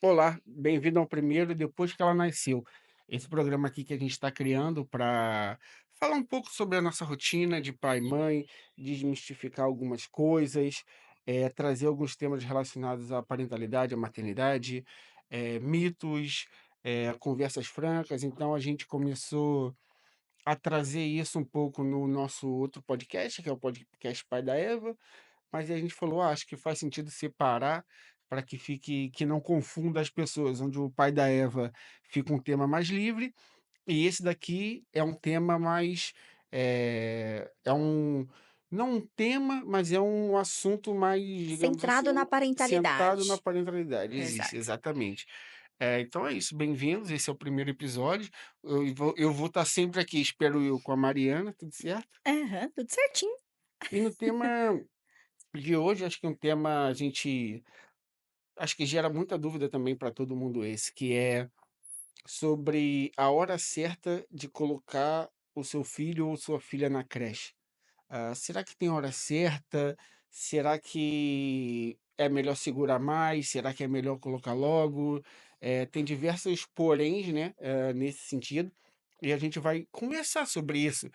Olá, bem-vindo ao primeiro depois que ela nasceu. Esse programa aqui que a gente está criando para falar um pouco sobre a nossa rotina de pai e mãe, desmistificar algumas coisas, trazer alguns temas relacionados à parentalidade, à maternidade, mitos, conversas francas. Então a gente começou a trazer isso um pouco no nosso outro podcast, que é o podcast Pai da Eva. Mas aí a gente falou: "Ah, acho que faz sentido separar para que não confunda as pessoas", onde o pai da Eva fica um tema mais livre, e esse daqui é um tema mais, é um não um tema, mas é um assunto mais, digamos Centrado na assim, sentado na parentalidade. parentalidade. Existe, Exato. exatamente. Então é isso, bem-vindos, esse é o primeiro episódio. Eu vou estar sempre aqui, espero eu, com a Mariana, tudo certo? Aham, tudo certinho. E no tema de hoje, acho que é um tema a gente acho que gera muita dúvida também para todo mundo esse, que é sobre a hora certa de colocar o seu filho ou sua filha na creche. Será que tem hora certa? Será que é melhor segurar mais? Será que é melhor colocar logo? Tem diversos poréns, né, nesse sentido, e a gente vai conversar sobre isso,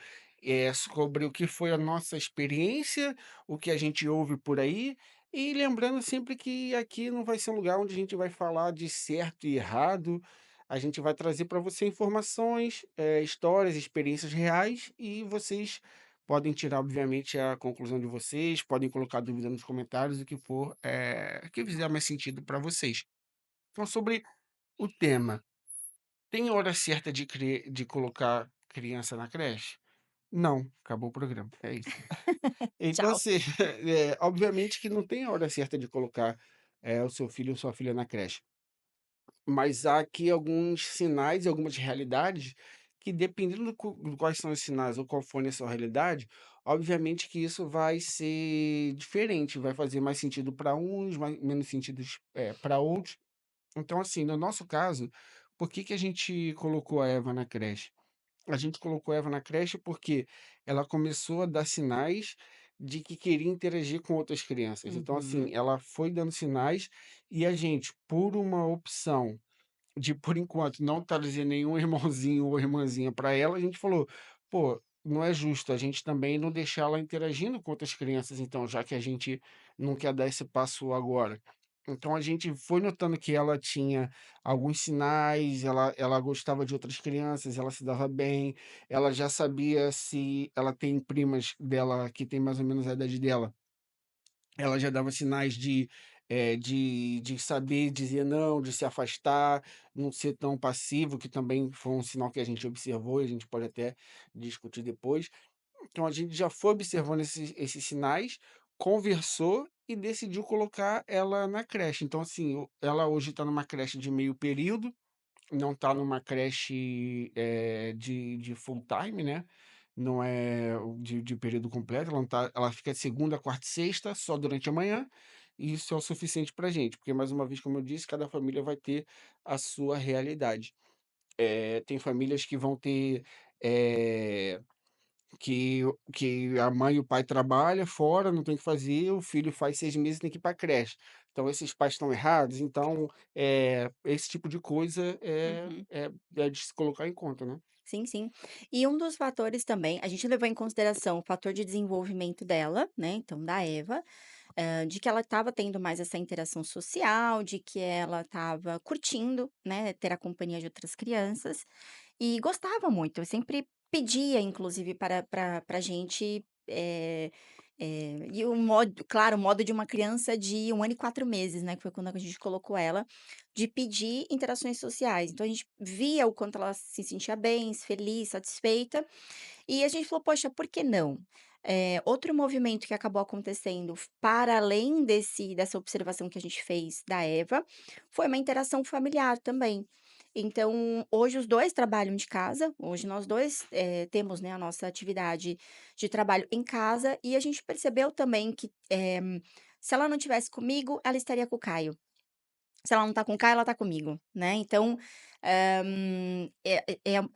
sobre o que foi a nossa experiência, o que a gente ouve por aí, e lembrando sempre que aqui não vai ser um lugar onde a gente vai falar de certo e errado, a gente vai trazer para você informações, histórias, experiências reais, e vocês podem tirar, obviamente, a conclusão de vocês, podem colocar dúvida nos comentários, o que for, que fizer mais sentido para vocês. Então, sobre o tema, tem hora certa de colocar criança na creche? Não, acabou o programa, é isso. Então, Tchau. assim, obviamente que não tem hora certa de colocar, o seu filho ou sua filha na creche. Mas há aqui alguns sinais e algumas realidades que, dependendo do quais são os sinais ou qual for a sua realidade, obviamente que isso vai ser diferente, vai fazer mais sentido para uns, menos sentido para outros. Então, assim, no nosso caso, por que que a gente colocou a Eva na creche? A gente colocou a Eva na creche porque ela começou a dar sinais de que queria interagir com outras crianças. Então, Uhum. assim, ela foi dando sinais e a gente, por uma opção de por enquanto não trazer nenhum irmãozinho ou irmãzinha para ela, a gente falou: "Pô, não é justo a gente também não deixar ela interagindo com outras crianças então, já que a gente não quer dar esse passo agora". Então a gente foi notando que ela tinha alguns sinais, ela gostava de outras crianças, ela se dava bem, ela já sabia se ela tem primas dela que tem mais ou menos a idade dela, ela já dava sinais de saber dizer não, de se afastar, não ser tão passivo, que também foi um sinal que a gente observou e a gente pode até discutir depois. Então a gente já foi observando esses sinais, conversou e decidiu colocar ela na creche. Então, assim, ela hoje está numa creche de meio período, não está numa creche, de full time, né, não é o de período completo, ela fica de segunda, quarta e sexta, só durante a manhã, e isso é o suficiente pra gente, porque mais uma vez, como eu disse, cada família vai ter a sua realidade. Tem famílias que vão ter, eh que a mãe e o pai trabalham fora, não tem o que fazer, o filho faz 6 meses e tem que ir pra creche. Então esses pais estão errados? Então, esse tipo de coisa Uhum. é de se colocar em conta, né. Sim, sim. E um dos fatores também, a gente levou em consideração o fator de desenvolvimento dela, né, então da Eva, de que ela estava tendo mais essa interação social, de que ela estava curtindo, né, ter a companhia de outras crianças, e gostava muito. Eu sempre pedia, inclusive, para a gente, e o modo claro, o modo de uma criança de 1 ano e 4 meses, né, que foi quando a gente colocou ela, de pedir interações sociais. Então a gente via o quanto ela se sentia bem, feliz, satisfeita, e a gente falou: "Poxa, por que não?". Outro movimento que acabou acontecendo para além dessa observação que a gente fez da Eva, foi uma interação familiar também. Então, hoje os 2 trabalham de casa, hoje nós 2 temos, né, a nossa atividade de trabalho em casa, e a gente percebeu também que, se ela não tivesse comigo, ela estaria com o Caio. Se ela não tá com o Caio, ela tá comigo, né. Então,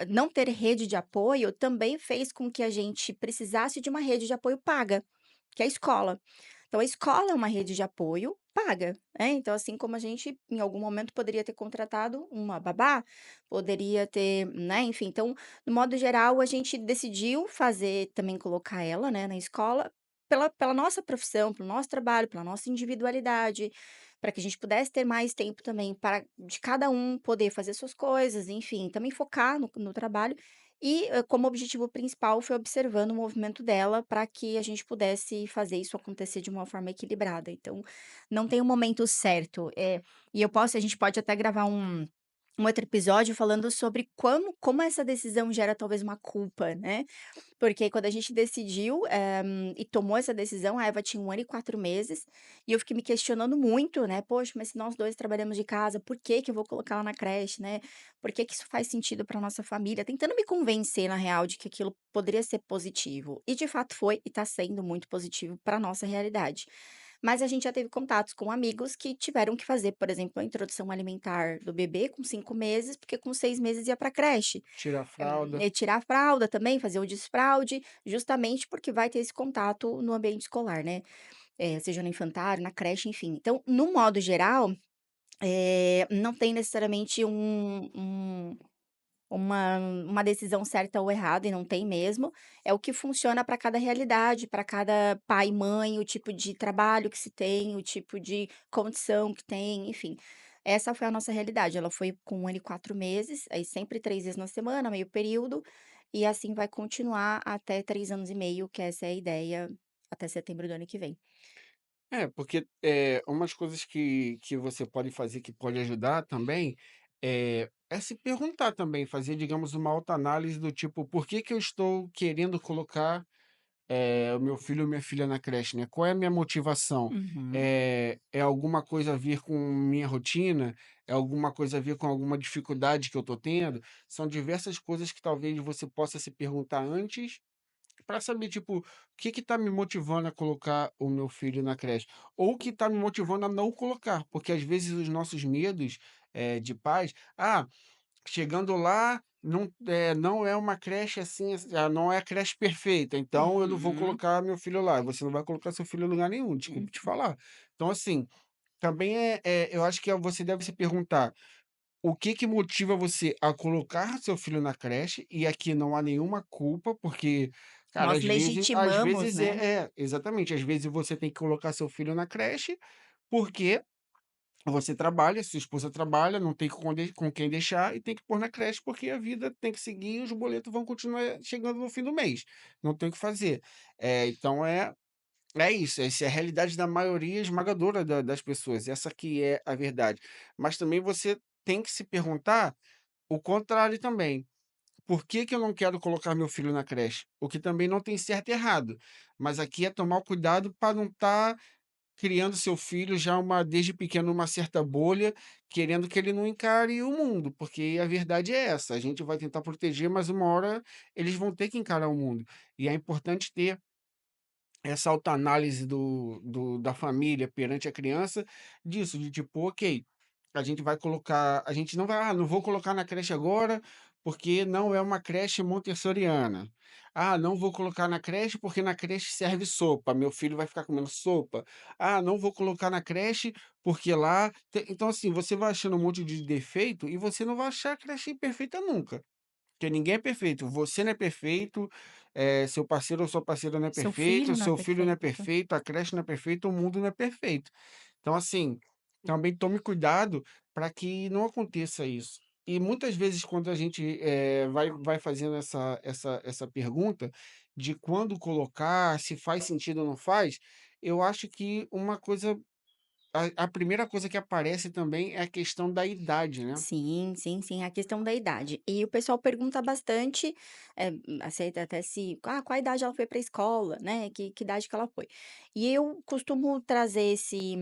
não ter rede de apoio também fez com que a gente precisasse de uma rede de apoio paga, que é a escola. Então a escola é uma rede de apoio paga, né, então assim como a gente em algum momento poderia ter contratado uma babá, poderia ter, né, enfim, então, no modo geral a gente decidiu fazer também colocar ela, né, na escola, pela nossa profissão, pelo nosso trabalho, pela nossa individualidade, para que a gente pudesse ter mais tempo também para de cada um poder fazer suas coisas, enfim, também focar no trabalho e, como objetivo principal foi observando o movimento dela para que a gente pudesse fazer isso acontecer de uma forma equilibrada. Então, não tem um momento certo, e a gente pode até gravar um outro episódio falando sobre como essa decisão gera talvez uma culpa, né. Porque quando a gente decidiu, e tomou essa decisão, a Eva tinha 1 ano e 4 meses, e eu fiquei me questionando muito, né: "Poxa, mas se nós 2 trabalhamos de casa, por que que eu vou colocar ela na creche, né? Por que que isso faz sentido para nossa família?", tentando me convencer, na real, de que aquilo poderia ser positivo. E de fato foi, e está sendo muito positivo para nossa realidade. Mas a gente já teve contatos com amigos que tiveram que fazer, por exemplo, a introdução alimentar do bebê com 5 meses, porque com 6 meses ia para a creche. Tira a fralda. Tirar a fralda também, fazer o desfraude, justamente porque vai ter esse contato no ambiente escolar, né, seja no infantário, na creche, enfim. Então, no modo geral, não tem necessariamente uma decisão certa ou errada, e não tem mesmo, é o que funciona para cada realidade, para cada pai e mãe, o tipo de trabalho que se tem, o tipo de condição que tem, enfim. Essa foi a nossa realidade, ela foi com 1 ano e 4 meses, aí sempre 3 vezes na semana, meio período, e assim vai continuar até 3 anos e meio, que essa é a ideia, até setembro do ano que vem. É, porque, umas coisas que você pode fazer, que pode ajudar também, é se perguntar também, fazer, digamos, uma autoanálise do tipo: "Por que que eu estou querendo colocar, o meu filho ou minha filha na creche, né? Qual é a minha motivação? Uhum. É alguma coisa a ver com minha rotina? É alguma coisa a ver com alguma dificuldade que eu estou tendo?". São diversas coisas que talvez você possa se perguntar antes para saber, tipo, o que que tá me motivando a colocar o meu filho na creche, ou o que tá me motivando a não colocar, porque às vezes os nossos medos, de pais: "Ah, chegando lá não é uma creche assim, não é a creche perfeita, então eu não vou Uhum. colocar meu filho lá". Você não vai colocar seu filho em lugar nenhum, Hum. desculpe te falar. Então assim, também eu acho que você deve se perguntar: o que que motiva você a colocar seu filho na creche? E aqui não há nenhuma culpa, porque, cara, Nós às vezes legitimamos, né. exatamente, às vezes você tem que colocar seu filho na creche, porque você trabalha, sua esposa trabalha, não tem com quem deixar e tem que pôr na creche, porque a vida tem que seguir e os boletos vão continuar chegando no fim do mês, não tem o que fazer. Então é isso, essa é a realidade da maioria esmagadora das pessoas, essa que é a verdade. Mas também você tem que se perguntar o contrário também. Por que que eu não quero colocar meu filho na creche? O que também não tem certo e errado, mas aqui é tomar o cuidado para não estar criando seu filho já desde pequeno uma certa bolha, querendo que ele não encare o mundo, porque a verdade é essa, a gente vai tentar proteger, mas uma hora eles vão ter que encarar o mundo. E é importante ter essa autoanálise da família perante a criança, disso, de tipo: "Ok, a gente não vai, não vou colocar na creche agora, porque não é uma creche montessoriana. Ah, não vou colocar na creche, porque na creche serve sopa, meu filho vai ficar comendo sopa. Ah, não vou colocar na creche, porque lá tem". Então, assim, você vai achando um monte de defeito e você não vai achar a creche perfeita nunca. Porque ninguém é perfeito, você não é perfeito, seu parceiro ou sua parceira não é Seu perfeito, filho não é seu filho não é perfeito. perfeito, a creche não é perfeita, o mundo não é perfeito. Então, assim, também tome cuidado para que não aconteça isso. E muitas vezes quando a gente, vai fazendo essa pergunta de quando colocar, se faz sentido ou não faz, eu acho que uma coisa a primeira coisa que aparece também é a questão da idade, né. Sim, sim, sim, a questão da idade. E o pessoal pergunta bastante, aceita até se qual a idade ela foi para a escola, né, que idade que ela foi. E eu costumo trazer esse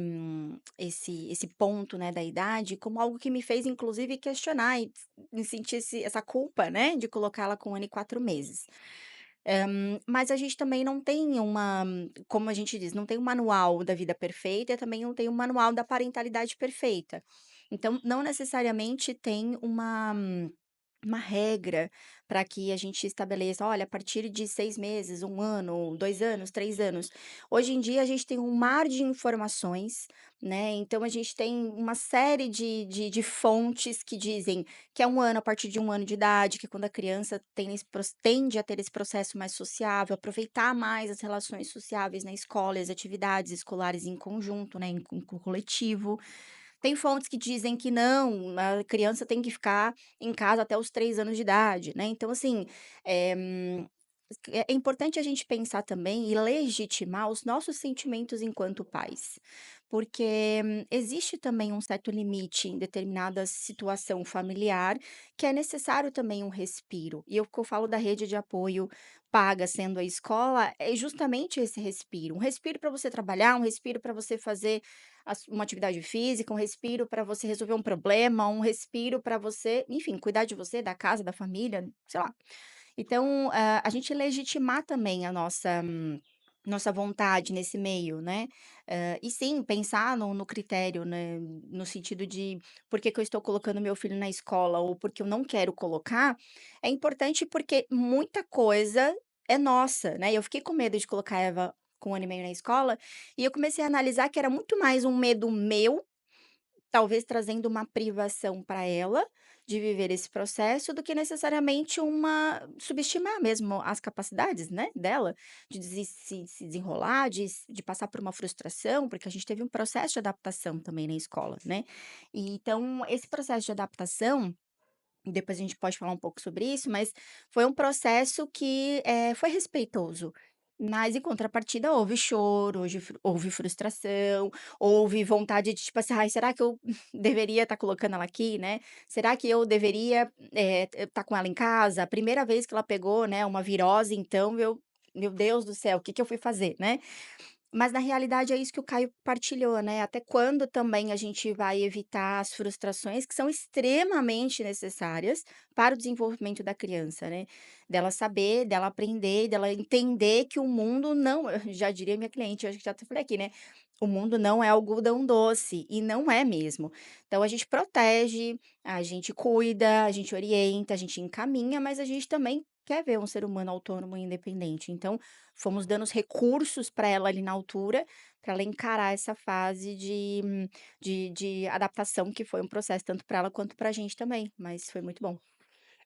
ponto, né, da idade como algo que me fez inclusive questionar e me sentir essa culpa, né, de colocá-la com 1 ano e 4 meses. Mas a gente também não tem como a gente diz, não tem um manual da vida perfeita e também não tem um manual da parentalidade perfeita. Então, não necessariamente tem uma regra para que a gente estabeleça: "Olha, a partir de 6 meses, 1 ano, 2 anos, 3 anos". Hoje em dia a gente tem um mar de informações, né, então a gente tem uma série de fontes que dizem que é 1 ano, a partir de 1 ano de idade, que é quando a criança tem esse tende a ter esse processo mais sociável, aproveitar mais as relações sociáveis na escola e as atividades escolares em conjunto, né, em coletivo. Tem fontes que dizem que não, a criança tem que ficar em casa até os 3 anos de idade, né, então assim, é importante a gente pensar também e legitimar os nossos sentimentos enquanto pais, porque existe também um certo limite em determinada situação familiar, que é necessário também um respiro. E o que eu falo da rede de apoio paga sendo a escola, é justamente esse respiro. Um respiro para você trabalhar, um respiro para você fazer uma atividade física, um respiro para você resolver um problema, um respiro para você, enfim, cuidar de você, da casa, da família, sei lá. Então, a gente legitimar também a nossa vontade nesse meio, né. E sim, pensar no critério, né, no sentido de por que que eu estou colocando meu filho na escola ou porque eu não quero colocar, é importante porque muita coisa é nossa, né. Eu fiquei com medo de colocar a Eva com 1 ano e meio na escola, e eu comecei a analisar que era muito mais um medo meu. Talvez trazendo uma privação para ela, de viver esse processo, do que necessariamente uma subestimar mesmo as capacidades, né, dela, de se desenrolar, de passar por uma frustração, porque a gente teve um processo de adaptação também na escola, né. E então esse processo de adaptação, depois a gente pode falar um pouco sobre isso, mas foi um processo que, foi respeitoso. Mas em contrapartida houve choro, houve frustração, houve vontade de tipo assim: "Ai, será que eu deveria estar colocando ela aqui, né? Será que eu deveria, estar com ela em casa?". A primeira vez que ela pegou, né, uma virose, então eu: "Meu Deus do céu, o que que eu fui fazer?", né? Mas na realidade é isso que o Caio partilhou, né, até quando também a gente vai evitar as frustrações que são extremamente necessárias para o desenvolvimento da criança, né, dela saber, dela aprender, dela entender que o mundo não já diria minha cliente, eu acho que já até falei aqui, né, o mundo não é algodão doce, e não é mesmo. Então a gente protege, a gente cuida, a gente orienta, a gente encaminha, mas a gente também quer ver um ser humano autônomo e independente. Então fomos dando os recursos para ela ali na altura, para ela encarar essa fase de adaptação que foi um processo tanto para ela quanto para a gente também, mas foi muito bom.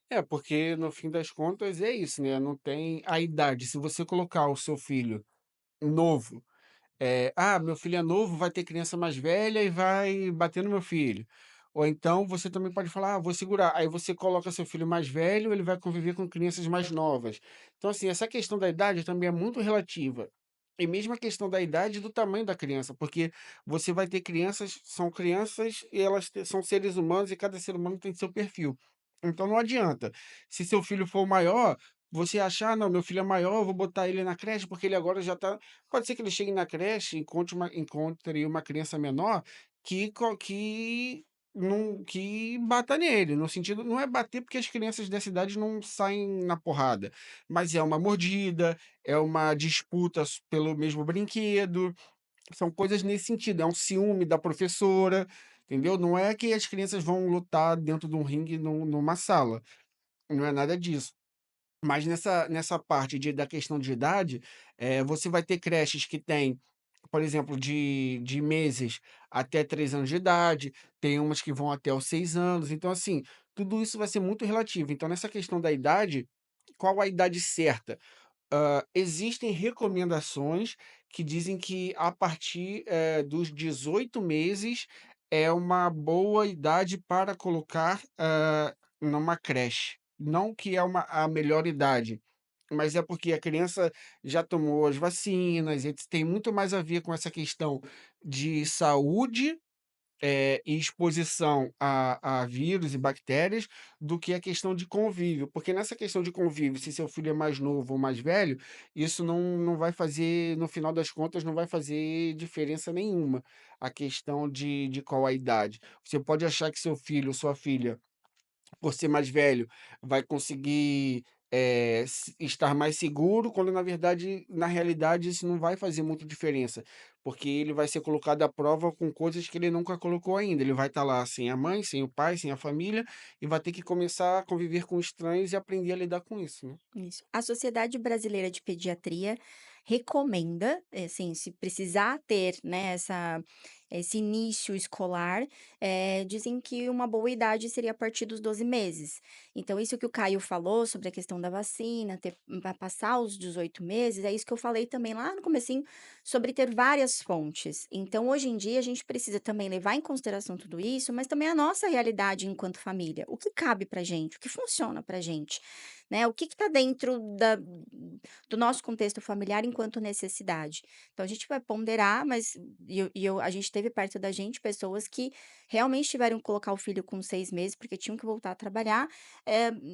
É, porque no fim das contas é isso, né, não tem a idade. Se você colocar o seu filho novo, "Ah, meu filho é novo, vai ter criança mais velha e vai bater no meu filho". Ou então você também pode falar: "Ah, vou segurar". Aí você coloca seu filho mais velho, ele vai conviver com crianças mais novas. Então, assim, essa questão da idade também é muito relativa. E mesmo a questão da idade e do tamanho da criança, porque você vai ter crianças são crianças e elas são seres humanos e cada ser humano tem seu perfil. Então não adianta. Se seu filho for maior, você achar: "Ah, não, meu filho é maior, eu vou botar ele na creche porque ele agora já está". Pode ser que ele chegue na creche e encontre uma criança menor que bata nele, no sentido não é bater, porque as crianças dessa idade não saem na porrada, mas é uma mordida, é uma disputa pelo mesmo brinquedo, são coisas nesse sentido, é um ciúme da professora, entendeu? Não é que as crianças vão lutar dentro de um ringue numa sala, não é nada disso. Mas nessa parte da questão de idade, você vai ter creches que têm, por exemplo, de meses até 3 anos de idade, tem umas que vão até os 6 anos, então, assim, tudo isso vai ser muito relativo. Então, nessa questão da idade, qual a idade certa? Existem recomendações que dizem que a partir, dos 18 meses é uma boa idade para colocar, numa creche. Não que é a melhor idade, mas é porque a criança já tomou as vacinas, e tem muito mais a ver com essa questão de saúde, e exposição a vírus e bactérias, do que a questão de convívio, porque nessa questão de convívio, se seu filho é mais novo ou mais velho, isso não vai fazer, no final das contas, não vai fazer diferença nenhuma, a questão de qual a idade. Você pode achar que seu filho ou sua filha, por ser mais velho, vai conseguir estar mais seguro, quando na verdade, na realidade, isso não vai fazer muita diferença, porque ele vai ser colocado à prova com coisas que ele nunca colocou ainda. Ele vai estar lá sem a mãe, sem o pai, sem a família, e vai ter que começar a conviver com estranhos e aprender a lidar com isso, né. Isso. A Sociedade Brasileira de Pediatria recomenda, assim, se precisar ter, né, esse início escolar, dizem que uma boa idade seria a partir dos 12 meses. Então, isso que o Caio falou sobre a questão da vacina, passar os 18 meses, é isso que eu falei também lá no comecinho, sobre ter várias fontes. Então, hoje em dia, a gente precisa também levar em consideração tudo isso, mas também a nossa realidade enquanto família. O que cabe pra gente, o que funciona pra gente. Né, o que está dentro do nosso contexto familiar enquanto necessidade. Então a gente vai ponderar, mas a gente teve perto da gente pessoas que realmente tiveram que colocar o filho com 6 meses, porque tinham que voltar a trabalhar,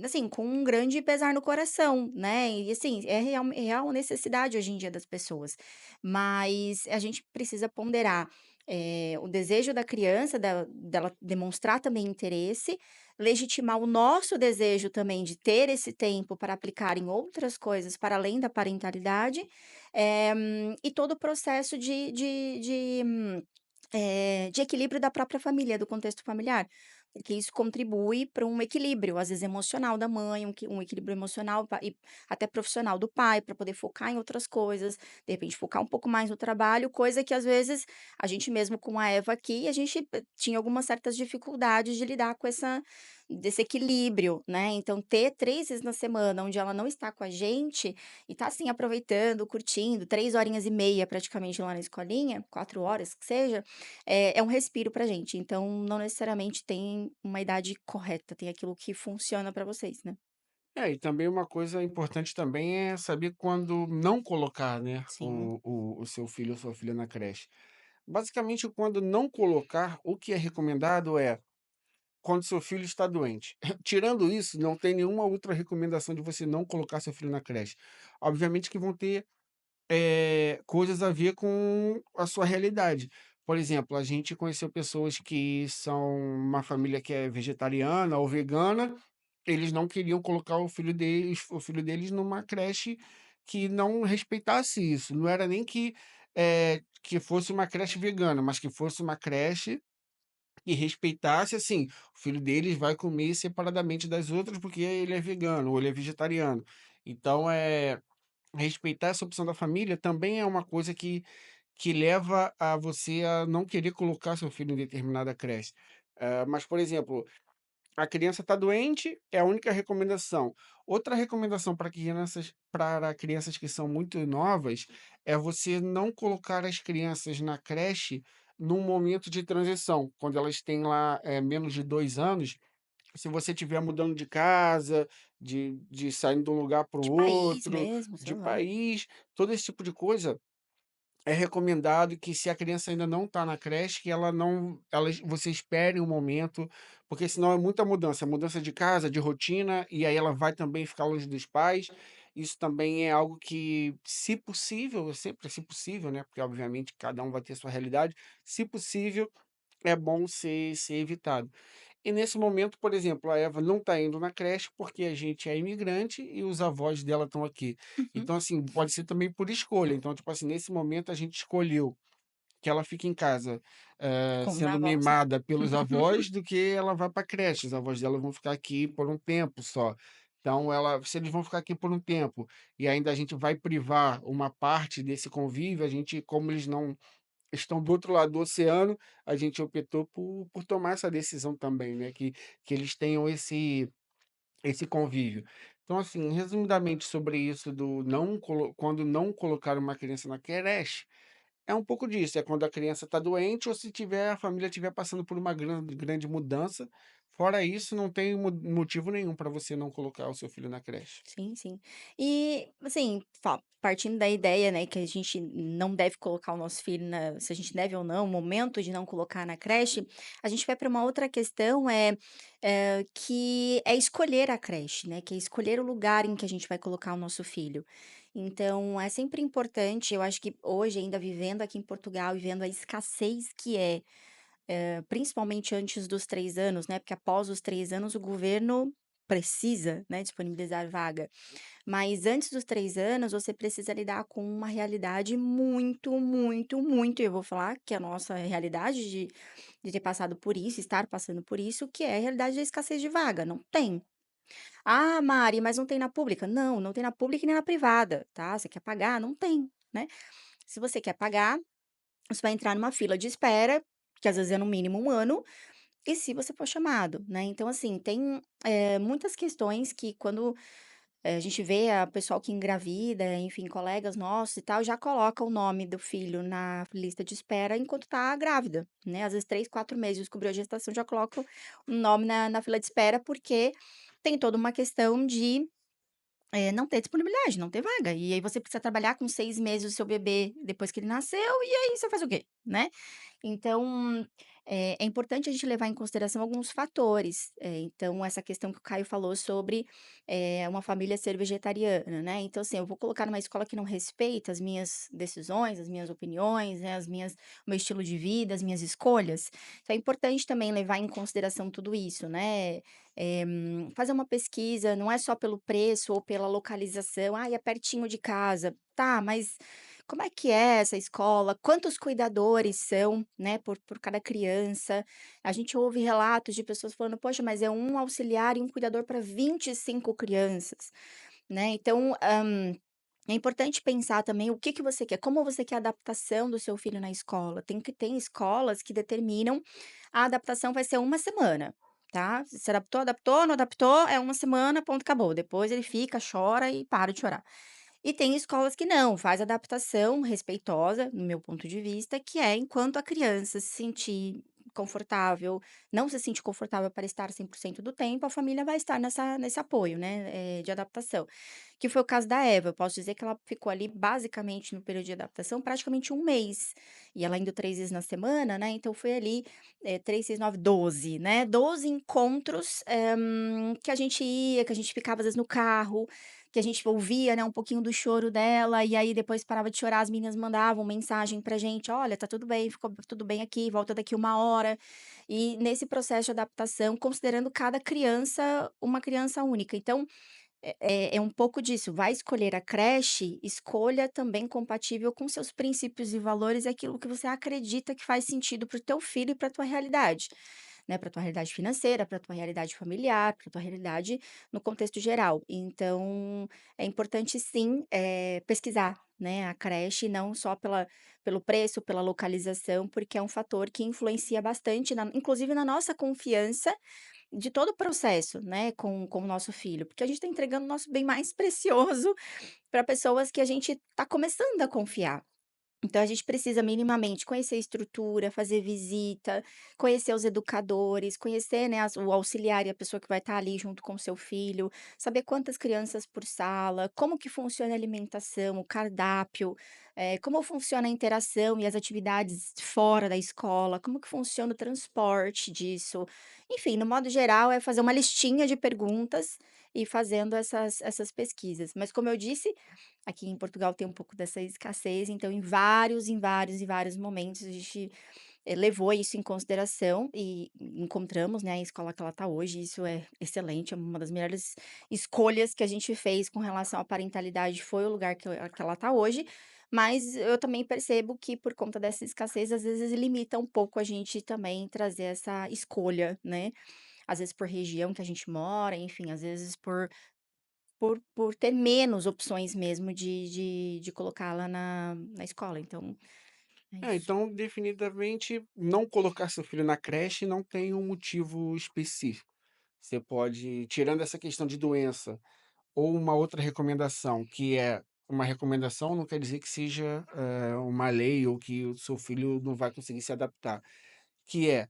assim, com um grande pesar no coração, né, e assim, é real necessidade hoje em dia das pessoas. Mas a gente precisa ponderar, o desejo da criança, dela demonstrar também interesse, legitimar o nosso desejo também de ter esse tempo para aplicar em outras coisas para além da parentalidade, e todo o processo de equilíbrio da própria família, do contexto familiar, porque isso contribui para um equilíbrio, às vezes emocional da mãe, um equilíbrio emocional e até profissional do pai, para poder focar em outras coisas, de repente focar um pouco mais no trabalho, coisa que às vezes a gente mesmo com a Eva aqui, a gente tinha algumas certas dificuldades de lidar com desse equilíbrio, né? Então, ter 3 vezes na semana onde ela não está com a gente e tá assim aproveitando, curtindo, 3 horinhas e meia praticamente lá na escolinha, 4 horas que seja, é um respiro pra gente, então não necessariamente tem uma idade correta, tem aquilo que funciona pra vocês, né. E também uma coisa importante também é saber quando não colocar, né, Sim. o seu filho ou sua filha na creche. Basicamente, quando não colocar, o que é recomendado é quando seu filho está doente. Tirando isso, não tem nenhuma outra recomendação de você não colocar seu filho na creche. Obviamente que vão ter coisas a ver com a sua realidade. Por exemplo, a gente conheceu pessoas que são uma família que é vegetariana ou vegana, eles não queriam colocar o filho deles numa creche que não respeitasse isso. Não era nem que fosse uma creche vegana, mas que fosse uma creche que respeitasse, assim, o filho deles vai comer separadamente das outras, porque ele é vegano ou ele é vegetariano. Então, respeitar essa opção da família também é uma coisa que leva a você a não querer colocar seu filho em determinada creche. Mas, por exemplo, a criança está doente, é a única recomendação. Outra recomendação para crianças que são muito novas, é você não colocar as crianças na creche num momento de transição, quando elas têm lá, menos de 2 anos, se você estiver mudando de casa, de saindo de um lugar para o De país outro, mesmo, sei de lá. país, todo esse tipo de coisa, é recomendado que se a criança ainda não está na creche, que ela não ela você espere um momento, porque senão é muita mudança, mudança de casa, de rotina, e aí ela vai também ficar longe dos pais. Isso também é algo que, se possível, sempre se possível, né, porque obviamente cada um vai ter sua realidade, se possível, é bom ser evitado. E nesse momento, por exemplo, a Eva não está indo na creche, porque a gente é imigrante e os avós dela estão aqui. Uhum. Então, assim, pode ser também por escolha. Então, tipo assim, nesse momento a gente escolheu que ela fique em casa, Com os sendo avós. mimada pelos avós, do que ela vá pra creche. Os avós dela vão ficar aqui por um tempo só. Então se eles vão ficar aqui por um tempo, e ainda a gente vai privar uma parte desse convívio, a gente, como eles não estão do outro lado do oceano, a gente optou por tomar essa decisão também, né, que eles tenham esse convívio. Então, assim, resumidamente sobre isso do não colo quando não colocar uma criança na creche, é um pouco disso, é quando a criança está doente ou se a família estiver passando por uma grande mudança. Fora isso, não tem motivo nenhum para você não colocar o seu filho na creche. Sim, sim. E, assim, partindo da ideia, né, que a gente não deve colocar o nosso filho se a gente deve ou não, o momento de não colocar na creche, a gente vai para uma outra questão, que é escolher a creche, né, que é escolher o lugar em que a gente vai colocar o nosso filho. Então, é sempre importante, eu acho que hoje, ainda vivendo aqui em Portugal e vendo a escassez que principalmente antes dos 3 anos, né, porque após os 3 anos o governo precisa, né, disponibilizar vaga. Mas antes dos 3 anos, você precisa lidar com uma realidade muito, muito, muito, e eu vou falar que é a nossa realidade de ter passado por isso, estar passando por isso, que é a realidade da escassez de vaga, não tem. "Ah, Mari, mas não tem na pública". Não, não tem na pública e nem na privada, tá. Você quer pagar? Não tem, né. Se você quer pagar, você vai entrar numa fila de espera, que às vezes é no mínimo 1 ano, e se você for chamado, né. Então assim, tem, muitas questões que quando, a gente vê a pessoal que engravida, enfim, colegas nossos e tal, já coloca o nome do filho na lista de espera enquanto tá grávida, né. Às vezes 3, 4 meses, descobriu a gestação, já coloca o nome na fila de espera, porque tem toda uma questão de não ter disponibilidade, não ter vaga. E aí você precisa trabalhar com 6 meses o seu bebê depois que ele nasceu, e aí você faz o quê, né? Então, é importante a gente levar em consideração alguns fatores. Então, essa questão que o Caio falou sobre, uma família ser vegetariana, né. Então, assim, eu vou colocar numa escola que não respeita as minhas decisões, as minhas opiniões, né, o meu estilo de vida, as minhas escolhas. Então é importante também levar em consideração tudo isso, né. Fazer uma pesquisa, não é só pelo preço ou pela localização, "Ai, é pertinho de casa". Tá, mas como é que é essa escola? Quantos cuidadores são, né, por cada criança? A gente ouve relatos de pessoas falando: "Poxa, mas é um auxiliar e um cuidador para 25 crianças", né. Então, é importante pensar também o que que você quer, como você quer a adaptação do seu filho na escola. Tem escolas que determinam a adaptação vai ser uma semana, tá. Se adaptou, adaptou, não adaptou, é uma semana, ponto, acabou. Depois ele fica, chora e para de chorar. E tem escolas que não, faz adaptação respeitosa, no meu ponto de vista, que é enquanto a criança se sentir confortável, não se sentir confortável para estar 100% do tempo, a família vai estar nesse apoio, né, de adaptação. Que foi o caso da Eva, eu posso dizer que ela ficou ali basicamente no período de adaptação praticamente um mês, e ela indo 3 vezes na semana, né, então foi ali, 3, 6, 9, 12, né, 12 encontros, que a gente ia, que a gente ficava às vezes no carro, que a gente ouvia, né, um pouquinho do choro dela, e aí depois parava de chorar, as meninas mandavam mensagem pra gente: "Olha, tá tudo bem, ficou tudo bem aqui, volta daqui 1 hora". E nesse processo de adaptação, considerando cada criança uma criança única. Então, é um pouco disso, vai escolher a creche, escolha também compatível com seus princípios e valores e aquilo que você acredita que faz sentido para o teu filho e para a tua realidade, né, para tua realidade financeira, para tua realidade familiar, para tua realidade no contexto geral. Então, é importante sim, pesquisar, né, a creche, não só pelo preço, pela localização, porque é um fator que influencia bastante inclusive na nossa confiança de todo o processo, né, com o nosso filho, porque a gente está entregando o nosso bem mais precioso para pessoas que a gente está começando a confiar. Então a gente precisa minimamente conhecer a estrutura, fazer visita, conhecer os educadores, conhecer, né, o auxiliar e a pessoa que vai estar ali junto com o seu filho, saber quantas crianças por sala, como que funciona a alimentação, o cardápio, como funciona a interação e as atividades fora da escola, como que funciona o transporte disso. Enfim, no modo geral, é fazer uma listinha de perguntas e fazendo essas pesquisas. Mas como eu disse, aqui em Portugal tem um pouco dessa escassez, então em vários momentos a gente, levou isso em consideração e encontramos, né, a escola que ela está hoje, isso é excelente, é uma das melhores escolhas que a gente fez com relação à parentalidade, foi o lugar que ela está hoje, mas eu também percebo que por conta dessa escassez, às vezes limita um pouco a gente também trazer essa escolha, né, às vezes por região que a gente mora, enfim, às vezes por ter menos opções mesmo de colocá-la na escola, então é isso. Então, definitivamente, não colocar seu filho na creche não tem um motivo específico. Você pode, tirando essa questão de doença, ou uma outra recomendação, que é uma recomendação, não quer dizer que seja, uma lei ou que o seu filho não vai conseguir se adaptar, que é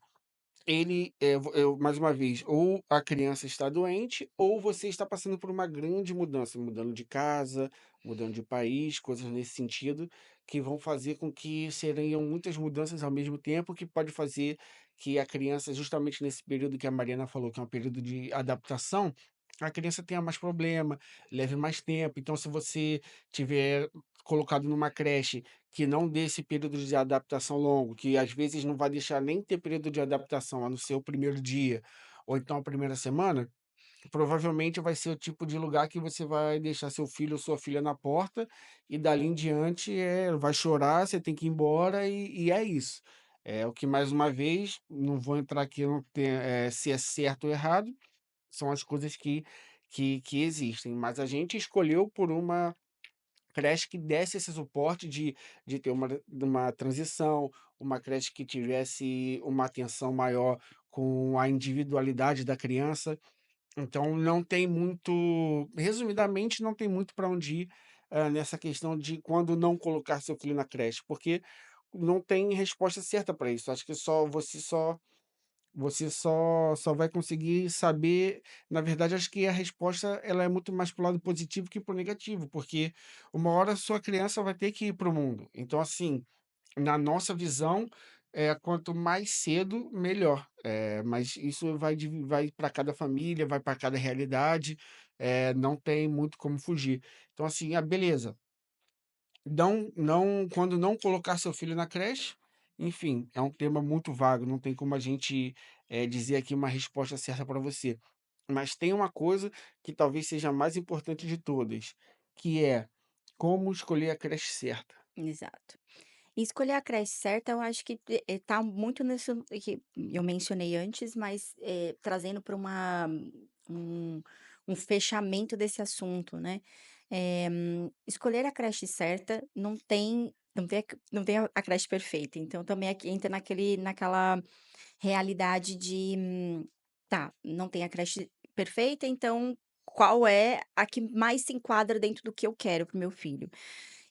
ele, eu mais uma vez, ou a criança está doente, ou você está passando por uma grande mudança, mudando de casa, mudando de país, coisas nesse sentido, que vão fazer com que seriam muitas mudanças ao mesmo tempo, que pode fazer que a criança, justamente nesse período que a Mariana falou, que é um período de adaptação, a criança tenha mais problema, leve mais tempo. Então, se você tiver colocado numa creche que não dê esse período de adaptação longo, que às vezes não vai deixar nem ter período de adaptação, a não ser o primeiro dia, ou então a primeira semana, provavelmente vai ser o tipo de lugar que você vai deixar seu filho ou sua filha na porta, e dali em diante, vai chorar, você tem que ir embora e é isso. É o que mais uma vez, não vou entrar aqui no se é certo ou errado, são as coisas que existem, mas a gente escolheu por uma creche que desse esse suporte de ter uma transição, uma creche que tivesse uma atenção maior com a individualidade da criança. Então não tem muito resumidamente, não tem muito para onde ir, nessa questão de quando não colocar seu filho na creche, porque não tem resposta certa para isso. Acho que você só vai conseguir saber, na verdade, acho que a resposta ela é muito mais para o lado positivo que para o negativo, porque uma hora sua criança vai ter que ir para o mundo. Então, assim, na nossa visão, quanto mais cedo, melhor. Mas isso vai para cada família, vai para cada realidade, não tem muito como fugir. Então, assim, beleza. Não, quando não colocar seu filho na creche, enfim, é um tema muito vago, não tem como a gente, dizer aqui uma resposta certa para você. Mas tem uma coisa que talvez seja a mais importante de todas, que é como escolher a creche certa. Exato. E escolher a creche certa, eu acho que tá muito nisso que eu mencionei antes, mas, trazendo para um um fechamento desse assunto, né. Escolher a creche certa não tem a creche perfeita, então também aqui entra naquela realidade de, tá, não tem a creche perfeita, então qual é a que mais se enquadra dentro do que eu quero para o meu filho?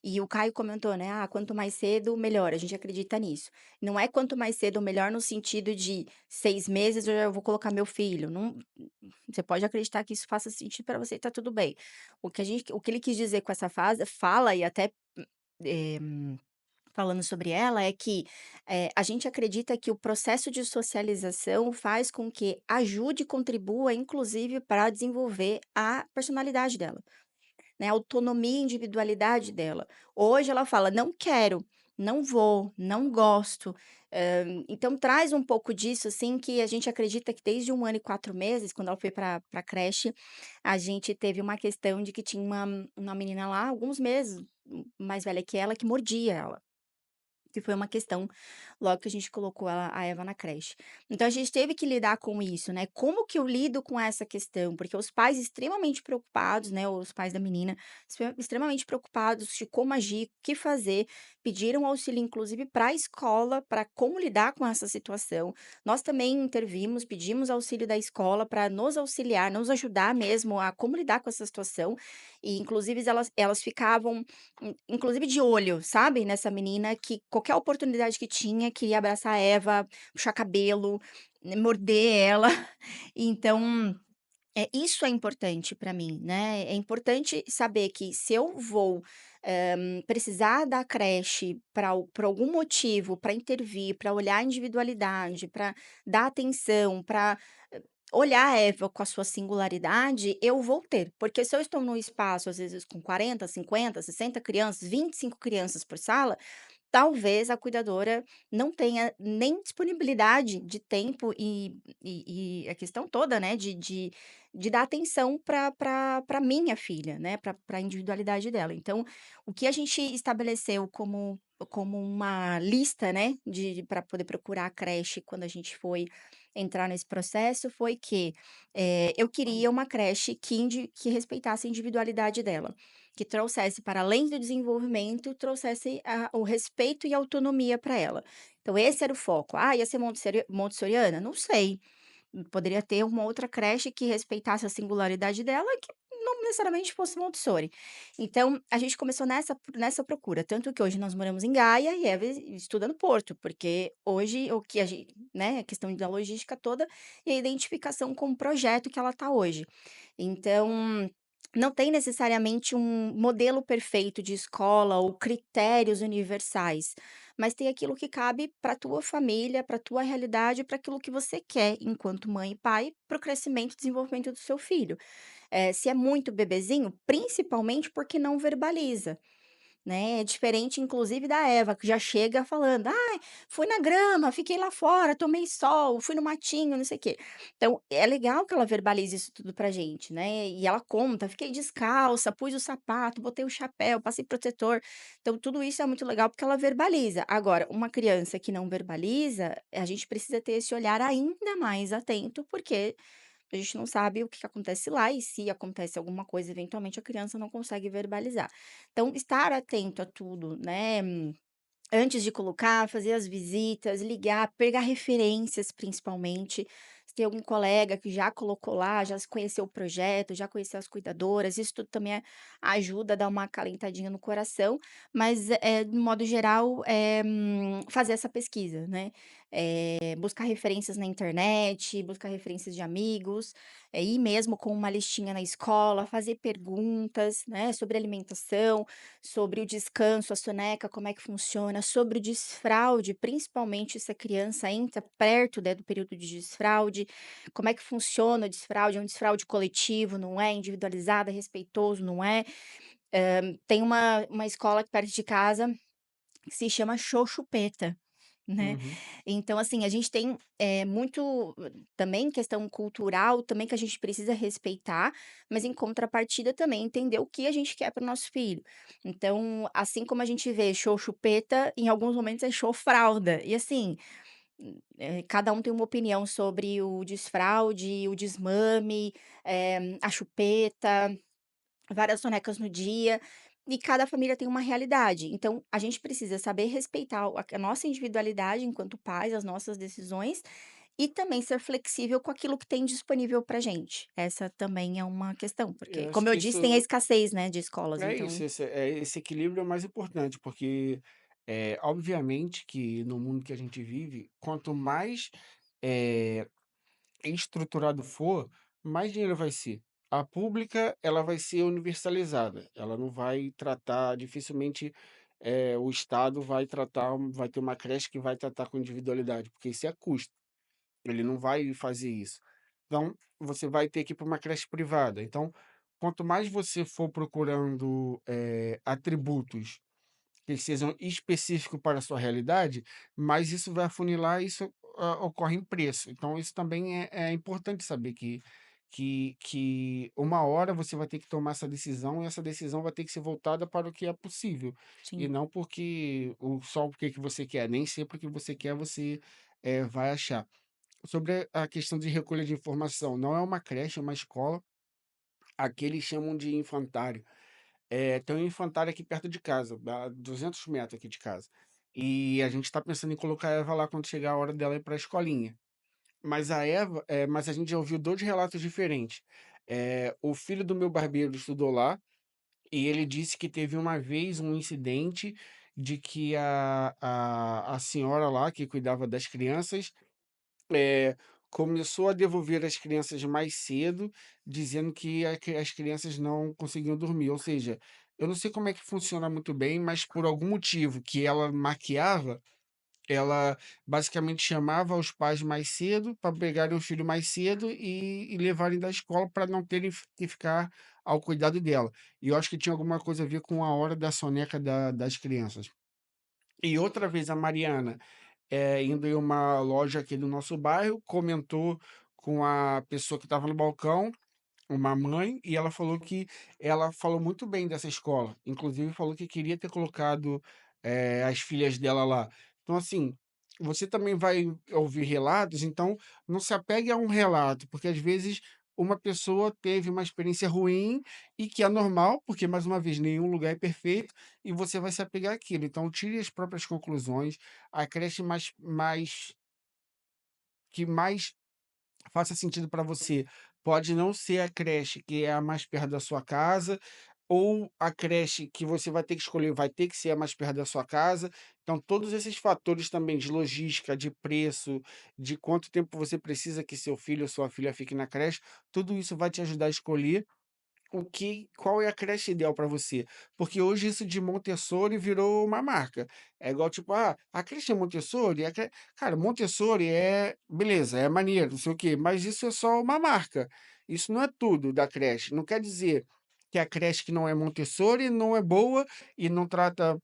E o Caio comentou, né: "Ah, quanto mais cedo, melhor", a gente acredita nisso. Não é quanto mais cedo, melhor no sentido de 6 meses eu já vou colocar meu filho, não, você pode acreditar que isso faça sentido para você e tá tudo bem. O que ele quis dizer com essa fase fala e até, eh, falando sobre ela, é que, a gente acredita que o processo de socialização faz com que ajude e contribua, inclusive, para desenvolver a personalidade dela. Né, a autonomia e individualidade dela. Hoje ela fala: "Não quero, não vou, não gosto". Então traz um pouco disso, assim, que a gente acredita que desde 1 ano e 4 meses, quando ela foi para a creche, a gente teve uma questão de que tinha uma menina lá, alguns meses mais velha que ela, que mordia ela. Que foi uma questão, logo que a gente colocou a Eva na creche. Então a gente teve que lidar com isso, né, como que eu lido com essa questão? Porque os pais extremamente preocupados, né, os pais da menina, extremamente preocupados de como agir, o que fazer, pediram auxílio inclusive para a escola, para como lidar com essa situação. Nós também intervimos, pedimos auxílio da escola para nos auxiliar, nos ajudar mesmo a como lidar com essa situação, e inclusive elas ficavam inclusive de olho, sabe, nessa menina que qualquer oportunidade que tinha, queria abraçar a Eva, puxar cabelo, morder ela. Então, isso é importante para mim, né, é importante saber que se eu vou, precisar da creche para por algum motivo, para intervir, para olhar a individualidade, para dar atenção, para olhar a Eva com a sua singularidade, eu vou ter, porque se eu estou num espaço, às vezes, com 40, 50, 60 crianças, 25 crianças por sala, talvez a cuidadora não tenha nem disponibilidade de tempo e a questão toda, né, de dar atenção para minha filha, né, para a individualidade dela. Então, o que a gente estabeleceu como uma lista, né, de para poder procurar a creche quando a gente foi entrar nesse processo, foi que, eu queria uma creche que respeitasse a individualidade dela. Que trouxesse para além do desenvolvimento, trouxesse o respeito e autonomia para ela. Então esse era o foco. Ah, ia ser montessoriana? Não sei. Poderia ter uma outra creche que respeitasse a singularidade dela, que não necessariamente fosse Montessori. Então, a gente começou nessa procura, tanto que hoje nós moramos em Gaia e Eva estuda no Porto, porque hoje o que a gente, né, a questão da logística toda e a identificação com o projeto que ela está hoje. Então, não tem necessariamente um modelo perfeito de escola ou critérios universais, mas tem aquilo que cabe para a tua família, para a tua realidade, para aquilo que você quer enquanto mãe e pai, para o crescimento e desenvolvimento do seu filho. Se é muito bebezinho, principalmente porque não verbaliza. né, é diferente inclusive da Eva, que já chega falando: "Ai, fui na grama, fiquei lá fora, tomei sol, fui no matinho, não sei o quê". Então, é legal que ela verbalize isso tudo pra gente, né, e ela conta: "Fiquei descalça, pus o sapato, botei o chapéu, passei protetor". Então, tudo isso é muito legal, porque ela verbaliza. Agora, uma criança que não verbaliza, a gente precisa ter esse olhar ainda mais atento, porque a gente não sabe o que que acontece lá e se acontece alguma coisa, eventualmente a criança não consegue verbalizar. Então, estar atento a tudo, né, antes de colocar, fazer as visitas, ligar, pegar referências principalmente. Se tem algum colega que já colocou lá, já conheceu o projeto, já conheceu as cuidadoras, isso tudo também ajuda a dar uma acalentadinha no coração, mas, de modo geral, fazer essa pesquisa, né. Buscar referências na internet, buscar referências de amigos, ir mesmo com uma listinha na escola, fazer perguntas, né, sobre alimentação, sobre o descanso, a soneca, como é que funciona, sobre o desfraude, principalmente se a criança entra perto, né, do período de desfraude, como é que funciona o desfraude, é um desfraude coletivo, não é, individualizado, é respeitoso, não é. Tem uma escola aqui perto de casa que se chama Xoxupeta, né. Uhum. Então, assim, a gente tem, muito também questão cultural também que a gente precisa respeitar, mas em contrapartida também entender o que a gente quer para o nosso filho. Então, assim como a gente vê Xoxupeta, em alguns momentos é Xofralda. E assim, cada um tem uma opinião sobre o desfraude, o desmame, a chupeta. Várias sonecas no dia, e cada família tem uma realidade. Então, a gente precisa saber respeitar a nossa individualidade enquanto pais, as nossas decisões, e também ser flexível com aquilo que tem disponível pra gente. Essa também é uma questão, porque, Eu acho como eu que disse, tem a isso escassez, né, de escolas, é então isso, esse equilíbrio é o mais importante, porque, obviamente que no mundo que a gente vive, quanto mais, eh, estruturado for, mais dinheiro vai ser. A pública, ela vai ser universalizada, ela não vai tratar dificilmente, o estado vai ter uma creche que vai tratar com individualidade, porque isso é custo. Ele não vai fazer isso. Então, você vai ter que ir para uma creche privada. Então, quanto mais você for procurando, atributos que sejam específicos para a sua realidade, mais isso vai afunilar e isso, ocorre em preço. Então isso também é importante saber que uma hora você vai ter que tomar essa decisão e essa decisão vai ter que ser voltada para o que é possível, e sim, não porque só o que você quer, nem sempre o que você quer você, vai achar. Sobre a questão de recolha de informação, não é uma creche, é uma escola, aqui eles chamam de infantário. Tem um infantário aqui perto de casa, a 200 metros aqui de casa. E a gente está pensando em colocar a Eva lá quando chegar a hora dela ir para a escolinha. Mas a gente já ouviu 2 relatos diferentes. O filho do meu barbeiro estudou lá, e ele disse que teve uma vez um incidente de que a senhora lá que cuidava das crianças começou a devolver as crianças mais cedo, dizendo que as crianças não conseguiam dormir. Ou seja, eu não sei como é que funciona muito bem, mas por algum motivo que ela maquiava, ela basicamente chamava os pais mais cedo para pegarem o filho mais cedo e levarem da escola para não terem que ficar ao cuidado dela. E eu acho que tinha alguma coisa a ver com a hora da soneca das crianças. E outra vez a Mariana indo em uma loja aqui do nosso bairro, comentou com a pessoa que estava no balcão, uma mãe, e ela falou que ela falou muito bem dessa escola. Inclusive falou que queria ter colocado, as filhas dela lá. Então, assim, você também vai ouvir relatos, então não se apegue a um relato, porque às vezes uma pessoa teve uma experiência ruim e que é normal, porque mais uma vez nenhum lugar é perfeito, e você vai se apegar àquilo. Então tire as próprias conclusões, a creche que mais faça sentido para você. Pode não ser a creche que é a mais perto da sua casa, ou a creche que você vai ter que escolher vai ter que ser a mais perto da sua casa. Então, todos esses fatores também de logística, de preço, de quanto tempo você precisa que seu filho ou sua filha fique na creche, tudo isso vai te ajudar a escolher qual é a creche ideal para você? Porque hoje isso de Montessori virou uma marca. É igual tipo, a creche é Montessori, cara, Montessori beleza, é maneiro, não sei o quê, mas isso é só uma marca. Isso não é tudo da creche. Não quer dizer que a creche que não é Montessori não é boa e não trata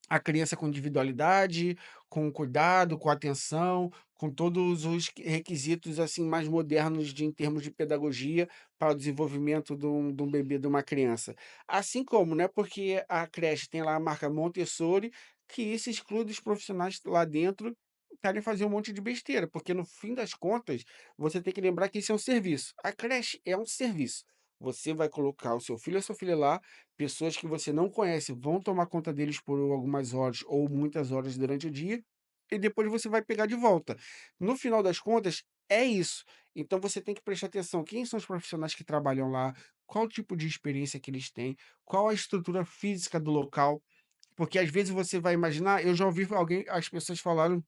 a criança com individualidade, com cuidado, com atenção, com todos os requisitos, assim, mais modernos em termos de pedagogia para o desenvolvimento de um bebê, de uma criança. Assim como, né, porque a creche tem lá a marca Montessori, que isso exclui dos profissionais lá dentro querem fazer um monte de besteira, porque no fim das contas, você tem que lembrar que isso é um serviço. A creche é um serviço. Você vai colocar o seu filho ou sua filha lá. Pessoas que você não conhece vão tomar conta deles por algumas horas ou muitas horas durante o dia, e depois você vai pegar de volta. No final das contas, é isso. Então você tem que prestar atenção, quem são os profissionais que trabalham lá, qual tipo de experiência que eles têm, qual a estrutura física do local, porque às vezes você vai imaginar, eu já ouvi alguém, as pessoas falaram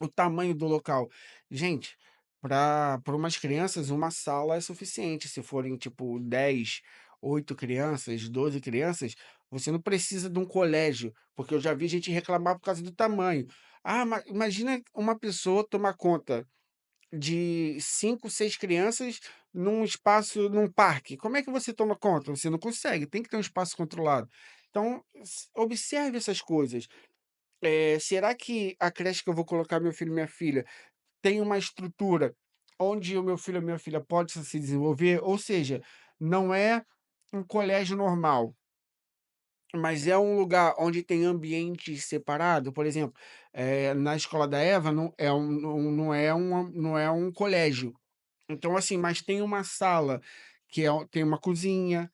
o tamanho do local. Gente, para umas crianças, uma sala é suficiente. Se forem tipo 10, 8 crianças, 12 crianças, você não precisa de um colégio, porque eu já vi gente reclamar por causa do tamanho. Ah, imagina uma pessoa tomar conta de 5, 6 crianças num espaço, num parque. Como é que você toma conta? Você não consegue, tem que ter um espaço controlado. Então, observe essas coisas. Será que a creche que eu vou colocar meu filho e minha filha tem uma estrutura onde o meu filho ou minha filha pode se desenvolver? Ou seja, não é um colégio normal, mas é um lugar onde tem ambiente separado. Por exemplo, na escola da Eva não é um colégio. Então, assim, mas tem uma sala tem uma cozinha,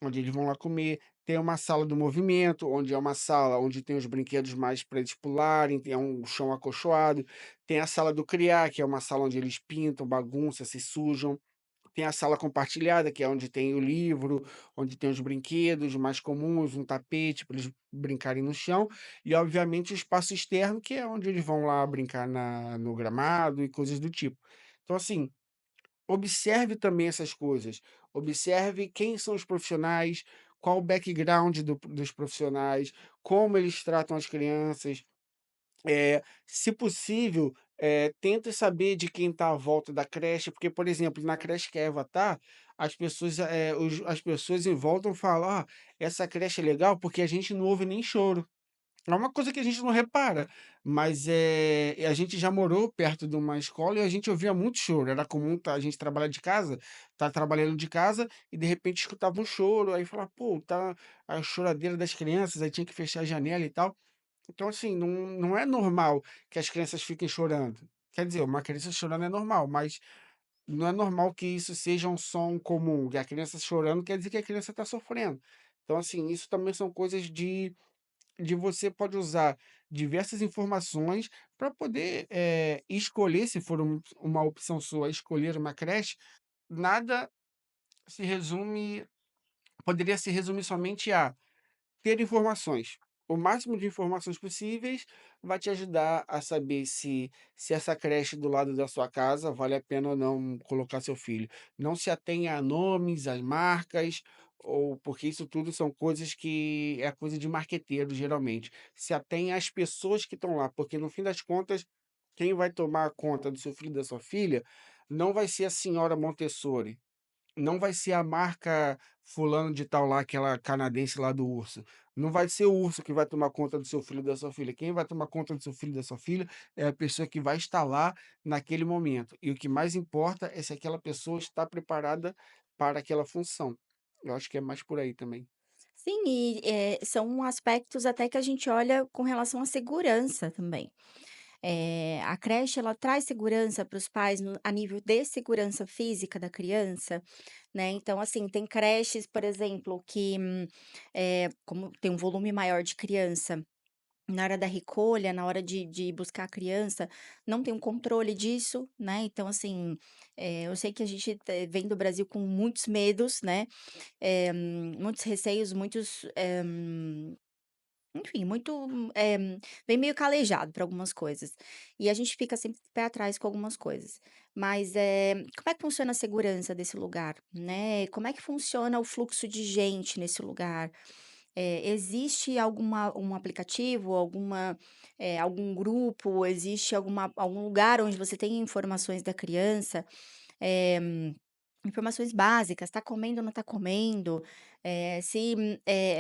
onde eles vão lá comer. Tem uma sala do movimento, onde é uma sala onde tem os brinquedos mais para eles pularem, tem um chão acolchoado. Tem a sala do criar, que é uma sala onde eles pintam, bagunçam, se sujam. Tem a sala compartilhada, que é onde tem o livro, onde tem os brinquedos mais comuns, um tapete para eles brincarem no chão. E, obviamente, o espaço externo, que é onde eles vão lá brincar no gramado e coisas do tipo. Então, assim, observe também essas coisas. Observe quem são os profissionais, qual o background dos profissionais, como eles tratam as crianças. Se possível, tenta saber de quem está à volta da creche, porque, por exemplo, na creche que a Eva tá, as pessoas em volta falam: "Ah, essa creche é legal porque a gente não ouve nem choro". É uma coisa que a gente não repara, mas, a gente já morou perto de uma escola e a gente ouvia muito choro. Era comum a gente trabalhar de casa, tá trabalhando de casa e de repente escutava um choro, aí falava: "Pô, tá a choradeira das crianças", aí tinha que fechar a janela e tal. Então, assim, não é normal que as crianças fiquem chorando. Quer dizer, uma criança chorando é normal, mas não é normal que isso seja um som comum, que a criança chorando quer dizer que a criança está sofrendo. Então, assim, isso também são coisas de você pode usar diversas informações para poder, escolher, se for uma opção sua, escolher uma creche. Nada se resume poderia se resumir somente a ter informações. O máximo de informações possíveis vai te ajudar a saber se essa creche do lado da sua casa vale a pena ou não colocar seu filho. Não se atenha a nomes, a marcas, ou porque isso tudo são coisas que é coisa de marqueteiro, geralmente. Se atenha às pessoas que estão lá, porque no fim das contas, quem vai tomar conta do seu filho e da sua filha não vai ser a senhora Montessori, não vai ser a marca fulano de tal lá, aquela canadense lá do urso. Não vai ser o urso que vai tomar conta do seu filho e da sua filha. Quem vai tomar conta do seu filho e da sua filha é a pessoa que vai estar lá naquele momento. E o que mais importa é se aquela pessoa está preparada para aquela função. Eu acho que é mais por aí também. Sim, e, são aspectos até que a gente olha com relação à segurança também. A creche ela traz segurança para os pais a nível de segurança física da criança, né, então, assim, tem creches, por exemplo, que, como tem um volume maior de criança, na hora da recolha, na hora de buscar a criança, não tem um controle disso, né, então, assim, eu sei que a gente vem do Brasil com muitos medos, né, muitos receios, muitos, enfim, muito, vem meio calejado para algumas coisas. E a gente fica sempre pé atrás com algumas coisas. Mas, como é que funciona a segurança desse lugar, né? Como é que funciona o fluxo de gente nesse lugar? Existe um aplicativo, algum grupo, existe algum lugar onde você tem informações da criança? Informações básicas, tá comendo ou não tá comendo, se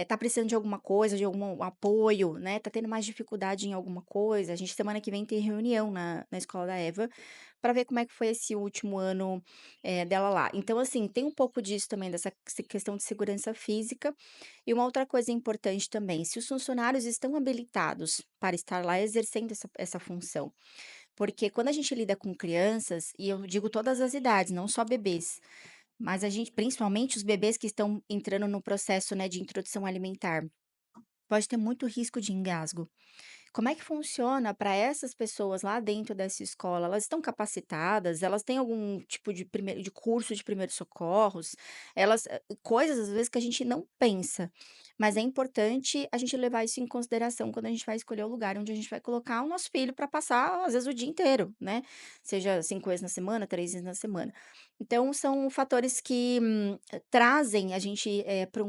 tá precisando de alguma coisa, de algum apoio, né, tá tendo mais dificuldade em alguma coisa. A gente semana que vem tem reunião na escola da Eva, para ver como é que foi esse último ano, dela lá. Então, assim, tem um pouco disso também, dessa questão de segurança física. E uma outra coisa importante também, se os funcionários estão habilitados para estar lá exercendo essa função. Porque quando a gente lida com crianças, e eu digo todas as idades, não só bebês, mas a gente principalmente os bebês que estão entrando no processo, né, de introdução alimentar, pode ter muito risco de engasgo. Como é que funciona para essas pessoas lá dentro dessa escola? Elas estão capacitadas? Elas têm algum tipo de curso de primeiros socorros? Coisas às vezes que a gente não pensa, mas é importante a gente levar isso em consideração quando a gente vai escolher o lugar onde a gente vai colocar o nosso filho para passar, às vezes, o dia inteiro, né, seja 5 vezes na semana, 3 vezes na semana. Então são fatores que, trazem a gente, para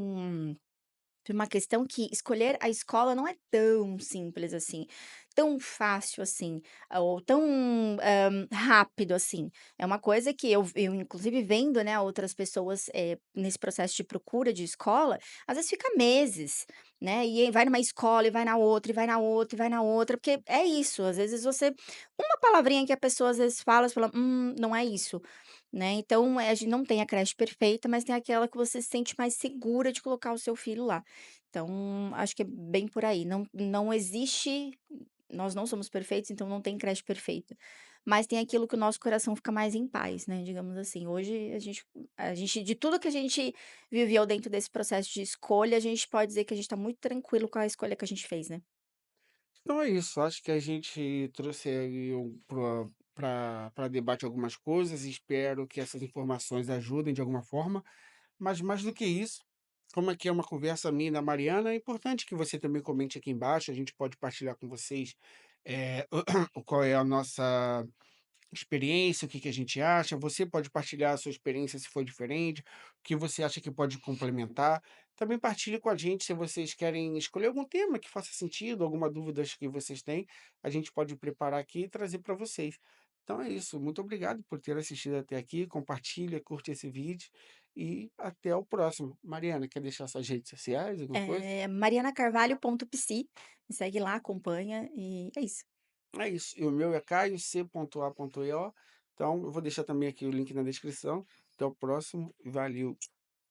uma questão que escolher a escola não é tão simples assim, tão fácil assim, ou tão, rápido assim. É uma coisa que eu inclusive vendo, né, outras pessoas, nesse processo de procura de escola, às vezes fica meses, né, e aí vai numa escola e vai na outra, e vai na outra, e vai na outra, porque é isso, às vezes uma palavrinha que a pessoa às vezes fala, você fala: não é isso", né. Então, a gente não tem a creche perfeita, mas tem aquela que você se sente mais segura de colocar o seu filho lá. Então, acho que é bem por aí, não existe, nós não somos perfeitos, então não tem creche perfeita, mas tem aquilo que o nosso coração fica mais em paz, né, digamos assim. Hoje a gente de tudo que a gente viveu dentro desse processo de escolha, a gente pode dizer que a gente está muito tranquilo com a escolha que a gente fez, né. Então é isso, acho que a gente trouxe aí para debate algumas coisas e espero que essas informações ajudem de alguma forma, mas mais do que isso, como aqui é uma conversa minha e da Mariana, é importante que você também comente aqui embaixo, a gente pode partilhar com vocês qual é a nossa experiência, o que que a gente acha. Você pode partilhar a sua experiência se for diferente, o que você acha que pode complementar. Também partilhe com a gente se vocês querem escolher algum tema que faça sentido, alguma dúvida que vocês têm, a gente pode preparar aqui e trazer para vocês. Então é isso. Muito obrigado por ter assistido até aqui. Compartilha, curte esse vídeo e até o próximo. Mariana, quer deixar suas redes sociais, alguma coisa? Marianacarvalho.psi, me segue lá, acompanha e é isso. É isso. E o meu é caio.c.a.io. Então, eu vou deixar também aqui o link na descrição. Até o próximo. Valeu!